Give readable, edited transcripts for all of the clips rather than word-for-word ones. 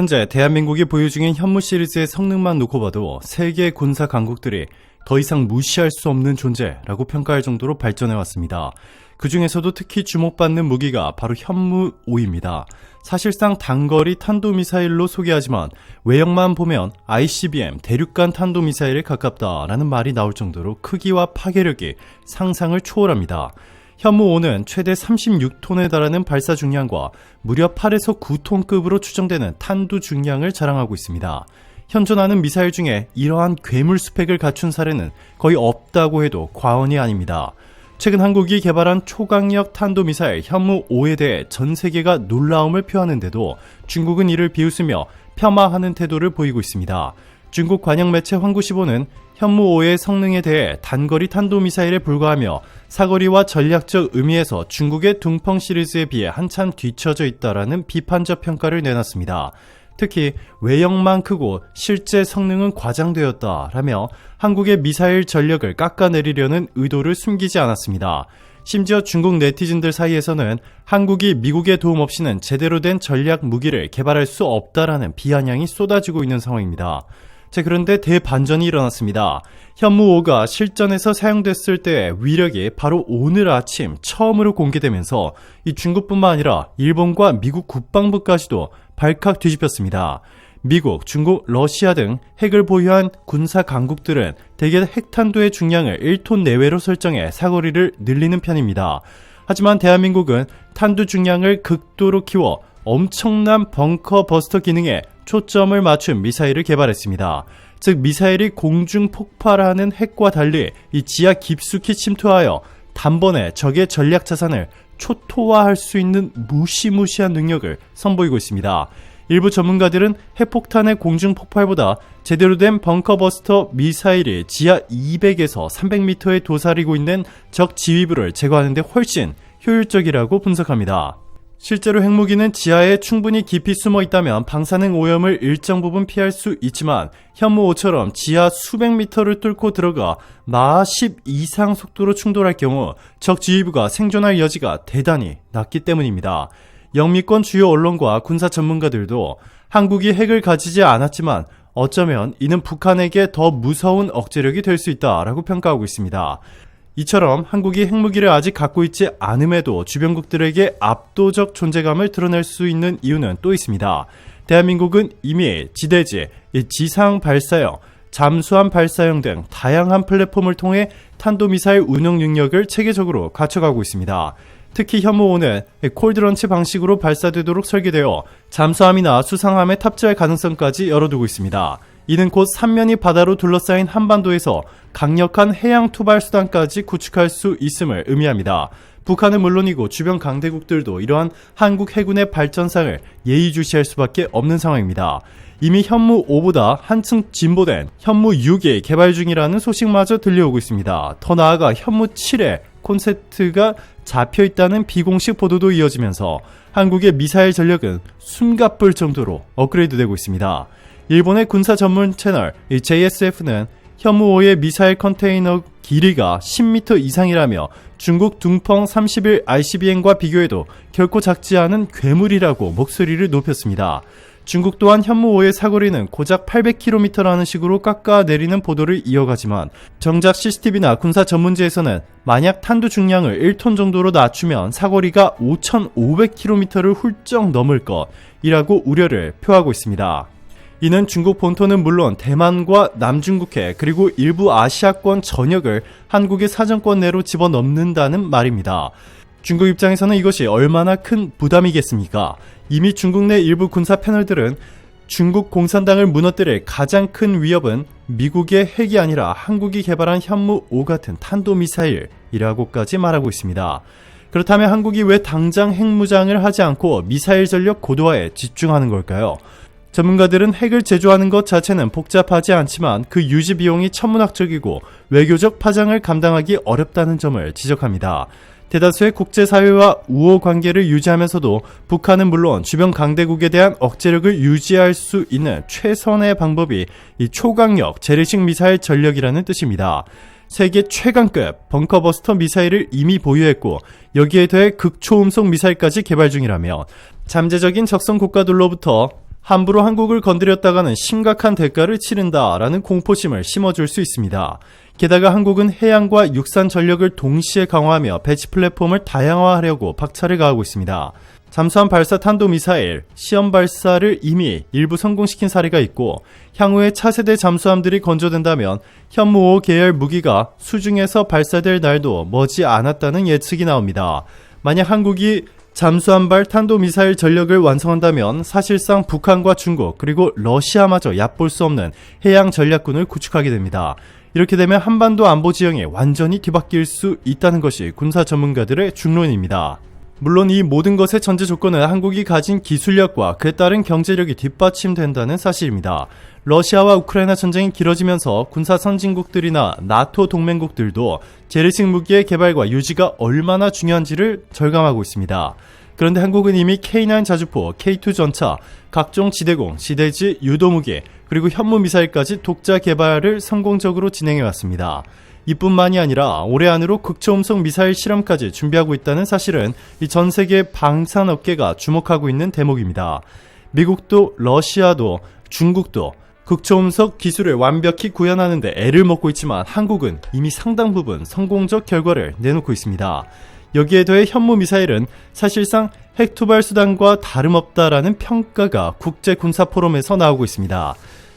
현재 대한민국이 보유 중인 현무 시리즈의 성능만 놓고 봐도 세계 군사 강국들이 더 이상 무시할 수 없는 존재라고 평가할 정도로 발전해왔습니다. 그 중에서도 특히 주목받는 무기가 바로 현무5입니다. 사실상 단거리 탄도미사일로 소개하지만 외형만 보면 ICBM 대륙간 탄도미사일에 가깝다라는 말이 나올 정도로 크기와 파괴력이 상상을 초월합니다. 현무5는 최대 36톤에 달하는 발사 중량과 무려 8에서 9톤급으로 추정되는 탄두 중량을 자랑하고 있습니다. 현존하는 미사일 중에 이러한 괴물 스펙을 갖춘 사례는 거의 없다고 해도 과언이 아닙니다. 최근 한국이 개발한 초강력 탄도미사일 현무5에 대해 전 세계가 놀라움을 표하는데도 중국은 이를 비웃으며 폄하하는 태도를 보이고 있습니다. 중국 관영 매체 환구시보는 현무5의 성능에 대해 단거리 탄도미사일에 불과하며 사거리와 전략적 의미에서 중국의 둥펑 시리즈에 비해 한참 뒤처져 있다라는 비판적 평가를 내놨습니다. 특히 외형만 크고 실제 성능은 과장되었다라며 한국의 미사일 전력을 깎아내리려는 의도를 숨기지 않았습니다. 심지어 중국 네티즌들 사이에서는 한국이 미국의 도움 없이는 제대로 된 전략 무기를 개발할 수 없다라는 비아냥이 쏟아지고 있는 상황입니다. 그런데 대반전이 일어났습니다. 현무5가 실전에서 사용됐을 때의 위력이 바로 오늘 아침 처음으로 공개되면서 이 중국뿐만 아니라 일본과 미국 국방부까지도 발칵 뒤집혔습니다. 미국, 중국, 러시아 등 핵을 보유한 군사 강국들은 대개 핵탄두의 중량을 1톤 내외로 설정해 사거리를 늘리는 편입니다. 하지만 대한민국은 탄두 중량을 극도로 키워 엄청난 벙커 버스터 기능에 초점을 맞춘 미사일을 개발했습니다. 즉 미사일이 공중 폭발하는 핵과 달리 이 지하 깊숙이 침투하여 단번에 적의 전략 자산을 초토화할 수 있는 무시무시한 능력을 선보이고 있습니다. 일부 전문가들은 핵폭탄의 공중 폭발보다 제대로 된 벙커버스터 미사일이 지하 200에서 300m에 도사리고 있는 적 지휘부를 제거하는 데 훨씬 효율적이라고 분석합니다. 실제로 핵무기는 지하에 충분히 깊이 숨어 있다면 방사능 오염을 일정 부분 피할 수 있지만 현무5처럼 지하 수백 미터를 뚫고 들어가 마하 10 이상 속도로 충돌할 경우 적 지휘부가 생존할 여지가 대단히 낮기 때문입니다. 영미권 주요 언론과 군사 전문가들도 한국이 핵을 가지지 않았지만 어쩌면 이는 북한에게 더 무서운 억제력이 될 수 있다라고 평가하고 있습니다. 이처럼 한국이 핵무기를 아직 갖고 있지 않음에도 주변국들에게 압도적 존재감을 드러낼 수 있는 이유는 또 있습니다. 대한민국은 이미 지대지, 지상 발사형, 잠수함 발사형 등 다양한 플랫폼을 통해 탄도미사일 운용 능력을 체계적으로 갖춰가고 있습니다. 특히 현무5는 콜드런치 방식으로 발사되도록 설계되어 잠수함이나 수상함에 탑재할 가능성까지 열어두고 있습니다. 이는 곧 삼면이 바다로 둘러싸인 한반도에서 강력한 해양 투발 수단까지 구축할 수 있음을 의미합니다. 북한은 물론이고 주변 강대국들도 이러한 한국 해군의 발전상을 예의주시할 수밖에 없는 상황입니다. 이미 현무5보다 한층 진보된 현무6이 개발 중이라는 소식마저 들려오고 있습니다. 더 나아가 현무7의 콘셉트가 잡혀있다는 비공식 보도도 이어지면서 한국의 미사일 전력은 숨가쁠 정도로 업그레이드되고 있습니다. 일본의 군사 전문 채널 JSF는 현무5의 미사일 컨테이너 길이가 10m 이상이라며 중국 둥펑 31 ICBM과 비교해도 결코 작지 않은 괴물이라고 목소리를 높였습니다. 중국 또한 현무5의 사거리는 고작 800km라는 식으로 깎아내리는 보도를 이어가지만 정작 CCTV나 군사 전문지에서는 만약 탄두 중량을 1톤 정도로 낮추면 사거리가 5,500km를 훌쩍 넘을 것이라고 우려를 표하고 있습니다. 이는 중국 본토는 물론 대만과 남중국해 그리고 일부 아시아권 전역을 한국의 사정권 내로 집어넣는다는 말입니다. 중국 입장에서는 이것이 얼마나 큰 부담이겠습니까? 이미 중국 내 일부 군사 패널들은 중국 공산당을 무너뜨릴 가장 큰 위협은 미국의 핵이 아니라 한국이 개발한 현무5 같은 탄도미사일이라고까지 말하고 있습니다. 그렇다면 한국이 왜 당장 핵무장을 하지 않고 미사일 전력 고도화에 집중하는 걸까요? 전문가들은 핵을 제조하는 것 자체는 복잡하지 않지만 그 유지 비용이 천문학적이고 외교적 파장을 감당하기 어렵다는 점을 지적합니다. 대다수의 국제사회와 우호 관계를 유지하면서도 북한은 물론 주변 강대국에 대한 억제력을 유지할 수 있는 최선의 방법이 이 초강력 재래식 미사일 전력이라는 뜻입니다. 세계 최강급 벙커버스터 미사일을 이미 보유했고 여기에 더해 극초음속 미사일까지 개발 중이라며 잠재적인 적성 국가들로부터 함부로 한국을 건드렸다가는 심각한 대가를 치른다라는 공포심을 심어줄 수 있습니다. 게다가 한국은 해양과 육산 전력을 동시에 강화하며 배치 플랫폼을 다양화하려고 박차를 가하고 있습니다. 잠수함 발사 탄도미사일 시험 발사를 이미 일부 성공시킨 사례가 있고 향후에 차세대 잠수함들이 건조된다면 현무 5 계열 무기가 수중에서 발사될 날도 머지 않았다는 예측이 나옵니다. 만약 한국이 잠수함발 탄도미사일 전력을 완성한다면 사실상 북한과 중국 그리고 러시아마저 얕볼 수 없는 해양 전략군을 구축하게 됩니다. 이렇게 되면 한반도 안보 지형이 완전히 뒤바뀔 수 있다는 것이 군사 전문가들의 중론입니다. 물론 이 모든 것의 전제 조건은 한국이 가진 기술력과 그에 따른 경제력이 뒷받침된다는 사실입니다. 러시아와 우크라이나 전쟁이 길어지면서 군사 선진국들이나 나토 동맹국들도 재래식 무기의 개발과 유지가 얼마나 중요한지를 절감하고 있습니다. 그런데 한국은 이미 K9 자주포, K2 전차, 각종 지대공, 지대지 유도무기, 그리고 현무미사일까지 독자 개발을 성공적으로 진행해왔습니다. 이뿐만이 아니라 올해 안으로 극초음속 미사일 실험까지 준비하고 있다는 사실은 이 전 세계 방산업계가 주목하고 있는 대목입니다. 미국도 러시아도 중국도 극초음속 기술을 완벽히 구현하는 데 애를 먹고 있지만 한국은 이미 상당 부분 성공적 결과를 내놓고 있습니다. 여기에 더해 현무미사일은 사실상 핵투발 수단과 다름없다라는 평가가 국제군사포럼에서 나오고 있습니다.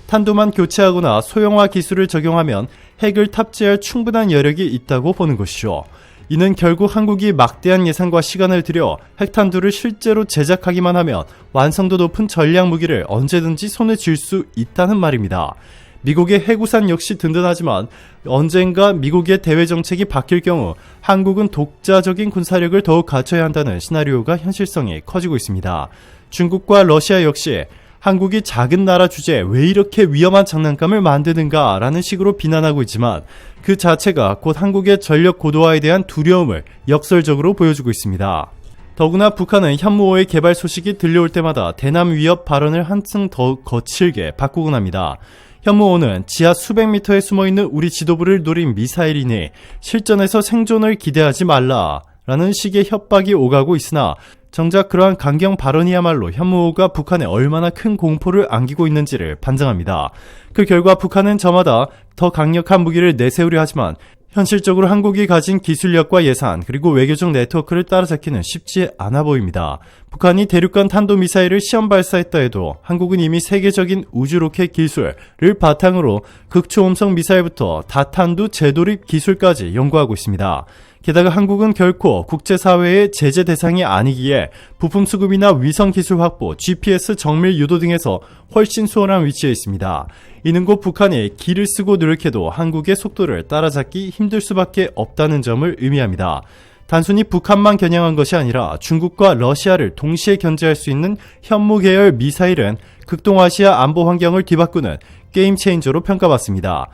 탄도만 교체하거나 소형화 기술을 적용하면 핵을 탑재할 충분한 여력이 있다고 보는 것이죠. 이는 결국 한국이 막대한 예산과 시간을 들여 핵탄두를 실제로 제작하기만 하면 완성도 높은 전략 무기를 언제든지 손에 쥘 수 있다는 말입니다. 미국의 해구산 역시 든든하지만 언젠가 미국의 대외 정책이 바뀔 경우 한국은 독자적인 군사력을 더욱 갖춰야 한다는 시나리오가 현실성이 커지고 있습니다. 중국과 러시아 역시 한국이 작은 나라 주제에 왜 이렇게 위험한 장난감을 만드는가 라는 식으로 비난하고 있지만 그 자체가 곧 한국의 전력 고도화에 대한 두려움을 역설적으로 보여주고 있습니다. 더구나 북한은 현무5의 개발 소식이 들려올 때마다 대남 위협 발언을 한층 더 거칠게 바꾸곤 합니다. 현무5는 지하 수백 미터에 숨어있는 우리 지도부를 노린 미사일이니 실전에서 생존을 기대하지 말라라는 식의 협박이 오가고 있으나 정작 그러한 강경 발언이야말로 현무5가 북한에 얼마나 큰 공포를 안기고 있는지를 반증합니다. 그 결과 북한은 저마다 더 강력한 무기를 내세우려 하지만 현실적으로 한국이 가진 기술력과 예산 그리고 외교적 네트워크를 따라잡기는 쉽지 않아 보입니다. 북한이 대륙간 탄도미사일을 시험 발사했다 해도 한국은 이미 세계적인 우주로켓 기술을 바탕으로 극초음속 미사일부터 다탄두 재도립 기술까지 연구하고 있습니다. 게다가 한국은 결코 국제사회의 제재 대상이 아니기에 부품 수급이나 위성 기술 확보, GPS 정밀 유도 등에서 훨씬 수월한 위치에 있습니다. 이는 곧 북한이 기를 쓰고 노력해도 한국의 속도를 따라잡기 힘들 수밖에 없다는 점을 의미합니다. 단순히 북한만 겨냥한 것이 아니라 중국과 러시아를 동시에 견제할 수 있는 현무 계열 미사일은 극동아시아 안보 환경을 뒤바꾸는 게임 체인저로 평가받습니다.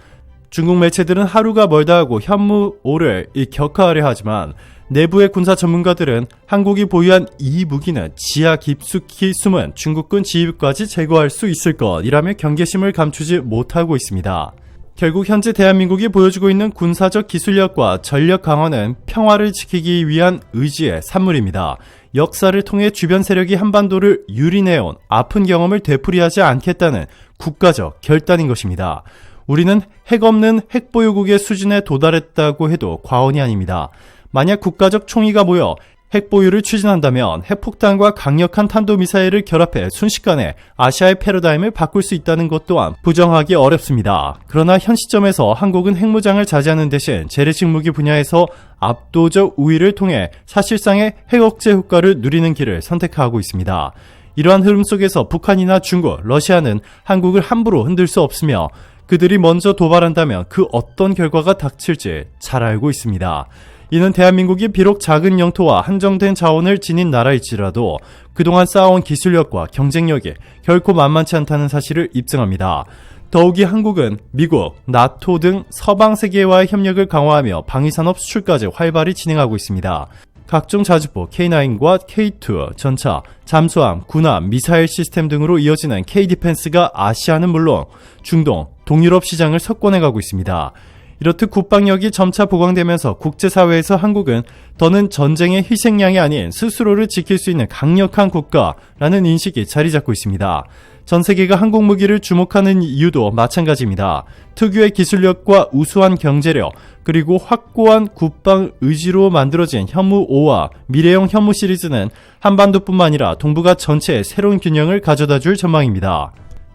중국 매체들은 하루가 멀다 하고 현무5를 격하하려 하지만 내부의 군사 전문가들은 한국이 보유한 이 무기는 지하 깊숙이 숨은 중국군 지휘부까지 제거할 수 있을 것이라며 경계심을 감추지 못하고 있습니다. 결국 현재 대한민국이 보여주고 있는 군사적 기술력과 전력 강화는 평화를 지키기 위한 의지의 산물입니다. 역사를 통해 주변 세력이 한반도를 유린해온 아픈 경험을 되풀이하지 않겠다는 국가적 결단인 것입니다. 우리는 핵 없는 핵보유국의 수준에 도달했다고 해도 과언이 아닙니다. 만약 국가적 총의가 모여 핵보유를 추진한다면 핵폭탄과 강력한 탄도미사일을 결합해 순식간에 아시아의 패러다임을 바꿀 수 있다는 것 또한 부정하기 어렵습니다. 그러나 현 시점에서 한국은 핵무장을 자제하는 대신 재래식 무기 분야에서 압도적 우위를 통해 사실상의 핵억제 효과를 누리는 길을 선택하고 있습니다. 이러한 흐름 속에서 북한이나 중국, 러시아는 한국을 함부로 흔들 수 없으며 그들이 먼저 도발한다면 그 어떤 결과가 닥칠지 잘 알고 있습니다. 이는 대한민국이 비록 작은 영토와 한정된 자원을 지닌 나라일지라도 그동안 쌓아온 기술력과 경쟁력이 결코 만만치 않다는 사실을 입증합니다. 더욱이 한국은 미국, 나토 등 서방 세계와의 협력을 강화하며 방위산업 수출까지 활발히 진행하고 있습니다. 각종 자주포 K9과 K2, 전차, 잠수함, 군함, 미사일 시스템 등으로 이어지는 K-디펜스가 아시아는 물론 중동, 동유럽 시장을 석권해가고 있습니다. 이렇듯 국방력이 점차 보강되면서 국제사회에서 한국은 더는 전쟁의 희생양이 아닌 스스로를 지킬 수 있는 강력한 국가라는 인식이 자리 잡고 있습니다. 전 세계가 한국 무기를 주목하는 이유도 마찬가지입니다. 특유의 기술력과 우수한 경제력, 그리고 확고한 국방 의지로 만들어진 현무5와 미래형 현무 시리즈는 한반도뿐만 아니라 동북아 전체에 새로운 균형을 가져다줄 전망입니다.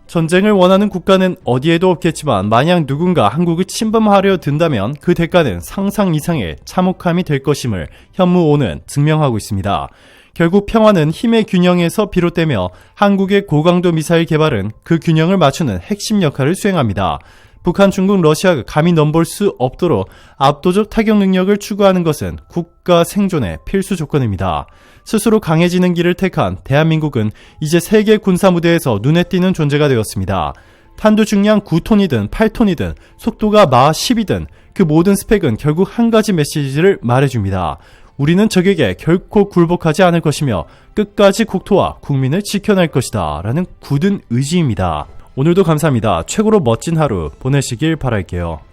전쟁을 원하는 국가는 어디에도 없겠지만 만약 누군가 한국을 침범하려 든다면 그 대가는 상상 이상의 참혹함이 될 것임을 현무5는 증명하고 있습니다. 결국 평화는 힘의 균형에서 비롯되며 한국의 고강도 미사일 개발은 그 균형을 맞추는 핵심 역할을 수행합니다. 북한, 중국, 러시아가 감히 넘볼 수 없도록 압도적 타격 능력을 추구하는 것은 국가 생존의 필수 조건입니다. 스스로 강해지는 길을 택한 대한민국은 이제 세계 군사 무대에서 눈에 띄는 존재가 되었습니다. 탄두 중량 9톤이든 8톤이든 속도가 마 10이든 그 모든 스펙은 결국 한 가지 메시지를 말해줍니다. 우리는 적에게 결코 굴복하지 않을 것이며 끝까지 국토와 국민을 지켜낼 것이다 라는 굳은 의지입니다. 오늘도 감사합니다. 최고로 멋진 하루 보내시길 바랄게요.